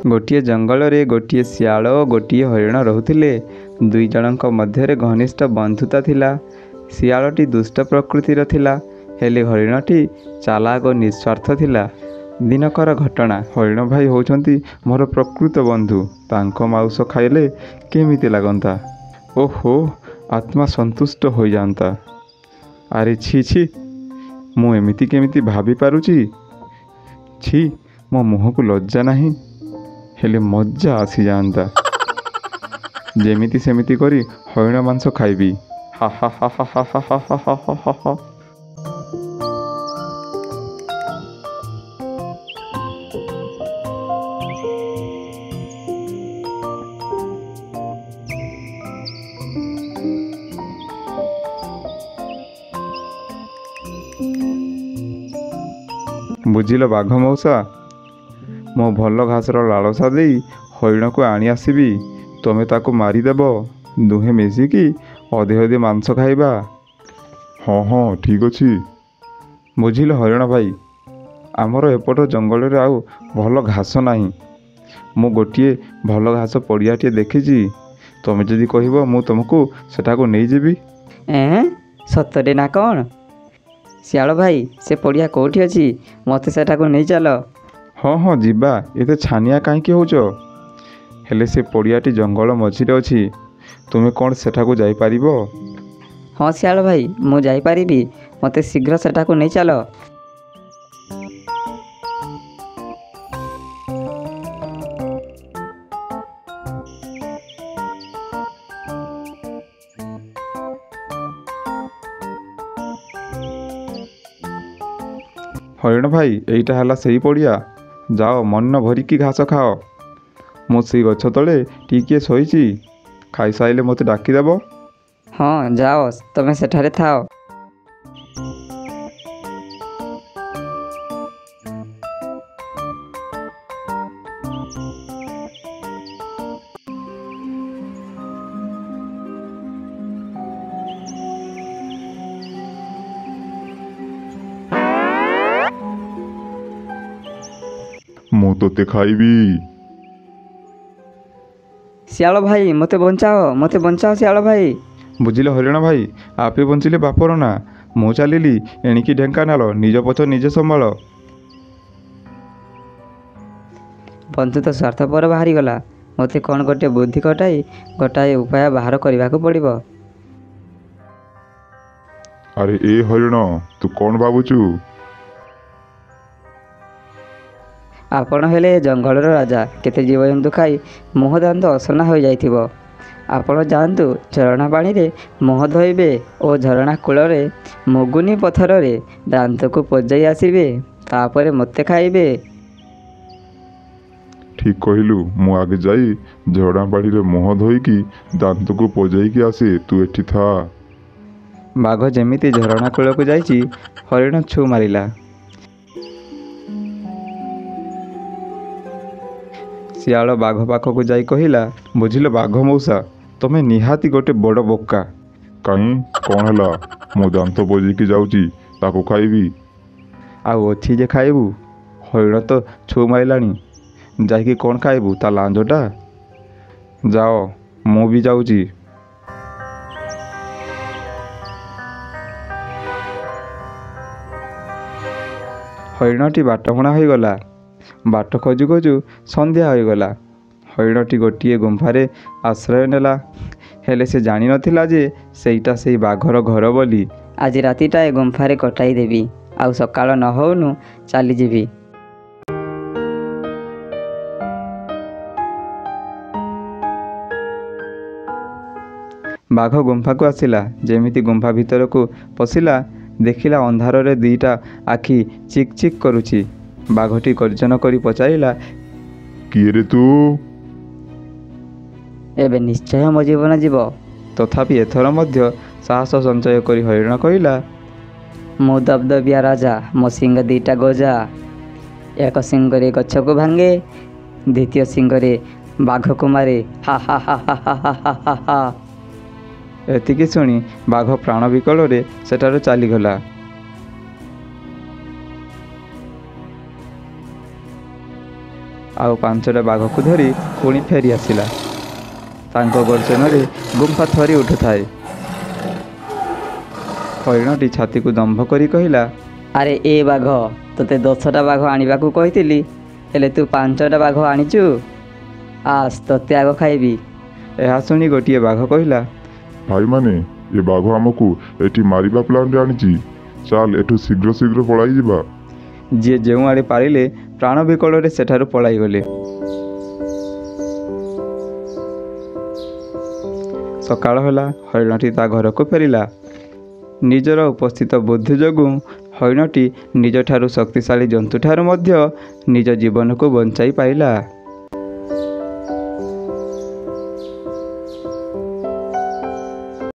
गोटे जंगल रे गोटे सियाल और गोटे हरिण रोते। दुई जनक मध्य घनिष्ठ बंधुता थिला। सियालटी दुष्ट प्रकृतिर थिला, हेले हरिणटी चालाक और निस्वार्थ थिला। दिनकर घटना। हरिण भाई होउछंती मोर प्रकृत बंधु। तांको मांस खाइले केमिति लागंता? ओहो, आत्मा संतुष्ट हो जाता। अरे छी छी, मु एमिति केमिति भाभी पारुची? छी, मो मुह को लज्जा नहीं, हेले मज्जा आसी जाता। जेमिति सेमिति करी हरिण मांस खाइबी। हा हा हा हा हा हा हा हा हा हा हा। बुझिल बाघ मौसा, मो भल घासर लालसा दे हरिण को आनी आसबि। तुमे ताको मारिदेव, दुहे मिसिकी अधे अधे मांस खाइबा। हाँ हाँ ठीक अच्छी। बुझिल हरिण भाई, आमर एपट जंगल रे आउ भल घास नहीं। मु गोटे भल घास पड़ियाटे देखी। तुमे जदि कहब मु तुमको सेठाको नहीं जीवी। सतरे ना कौन? सियाल भाई, से पड़िया कौटी अच्छी? मत सेठाको नहीं चल। हाँ हाँ जीवा, एते छानिया कहीं होच? हेले से पड़ियाटी जंगल मझिरे अच्छी। तुमे कौन सेठाको जाई परिबो? हाँ सियाल भाई, मु जाई परिबी। मते शीघ्र सेठाको नहीं चल। हरिण भाई, एईटा हला सही पड़िया। जाओ मन भरिकी घास खाओ। मु से गछ तले टिके शोईची। खाई साइले मते डाकिदेव। हाँ जाओ, तुमे सेठारे थाओ। मु तोते खाइबी। सियाल भाई, मते बंचाओ सियाल भाई। बुझिल हरिण भाई, आपे बंचिले बापर ना। मु चलिली एणिकी ढेंकानाल, निज पछ निजे संभाल। बंधु तो स्वार्थपर बाहरी गला। मते कौन गोटे बुद्धि गोटाए उपाय बाहर करने को पड़िबो। अरे ए हरिण, तू कौन भावुचु? आपण हेले जंगलर राजा। केते जीवजंतु खाई मुह दांत असना हो जाइथिबो। आपण जानतु झरणा पानी रे मुह धोइबे और झरणा कूलरे मुगुनी पथर रे दांत को पजाई आसिबे, तापरे मते खाइबे। ठीक कहलु। मु आगे जाई झरणा पानी रे मुह धोईकी दांत को पजाईकी आसे। तू एठी था। बाघ जेमिति झरणा कूल को जाइची, हरिण छु मारिला। सियाल बाघ पाखक जाई कहिला, बुझिल बाघ मौसा, तमे निहाती गोटे बड़ बोका। कहीं कौन हला? मो दांत पजाईकी जाऊची, ताको खाइबी। आउ अच्छी जे खाइबू? हरिण तो छु मारिलानी, जाइकी कौन खाइबू? ता लांजटा। जाओ, मु भी जाऊची। हरिणटी बाटहुणा हो गला। बाट खोजु खोजु संध्या हो गला। हरिणटी गोटे गुंफारे आश्रय नेला, हेले से जानी नथिला जे सेईटा सेई बाघर घर बोली। आज रातिटा ए गुंफारे कटाई देवी, आउ सकाळ न होउनु चली जीवी। बाघ गुंफा को आसिला। जेमिति गुंफा भितर को पशिला, देखिला अंधार रे दीटा आखि चिक चिक करुची। बाघटी गर्जन करी पचारिला, किए रे तू? एबे निश्चय मो जीवन जीव। तथापि एथर मध्य साहस संचय करी हरिण कहिला, मो दबदबिया राजा, मो सिंह दीटा गजा। एक सिंगरे गछ को भांगे, द्वितीय सिंगरे बाघ को मारे। हा हा हा हा हा हा हा हा। एतिकी शुणी बाघ प्राण विकल सेठाରୁ ଚାଲିଗଲା। ଆଉ 5ଟା ବାଘକୁ ଧରି ପୁଣି ଫେରି ଆସିଲା। ତାଙ୍କ ଗର୍ଜନରେ ଗୁମ୍ଫା ଥରି ଉଠୁଥାଏ। ହରିଣଟି ଛାତିକୁ ଦମ୍ଭ କରି କହିଲା, ଆରେ ଏ ବାଘ, ତୋତେ 10ଟା ବାଘ ଆଣିବାକୁ କହିଥିଲି, ହେଲେ ତୁ 5ଟା ବାଘ ଆଣିଛୁ। ଆସ, ତୋତେ ଆଗ ଖାଇବି। ଏହା ଶୁଣି ଗୋଟିଏ ବାଘ କହିଲା, ଭାଇମାନେ, ଏ ବାଘ ଆମକୁ ଏଠି ମାରିବା ପ୍ଲାନ୍ରେ ଆଣିଛି। ଚାଲ ଏଠୁ ଶୀଘ୍ର ଶୀଘ୍ର ପଳାଇଯିବା। ଯିଏ ଯେଉଁଆଡ଼େ ପାରିଲେ ପ୍ରାଣ ବିକଳରେ ସେଠାରୁ ପଳାଇଗଲେ। ସକାଳ ହେଲା, ହରିଣଟି ତା ଘରକୁ ଫେରିଲା। ନିଜର ଉପସ୍ଥିତ ବୁଦ୍ଧି ଯୋଗୁଁ ହରିଣଟି ନିଜଠାରୁ ଶକ୍ତିଶାଳୀ ଜନ୍ତୁଠାରୁ ମଧ୍ୟ ନିଜ ଜୀବନକୁ ବଞ୍ଚାଇ ପାରିଲା।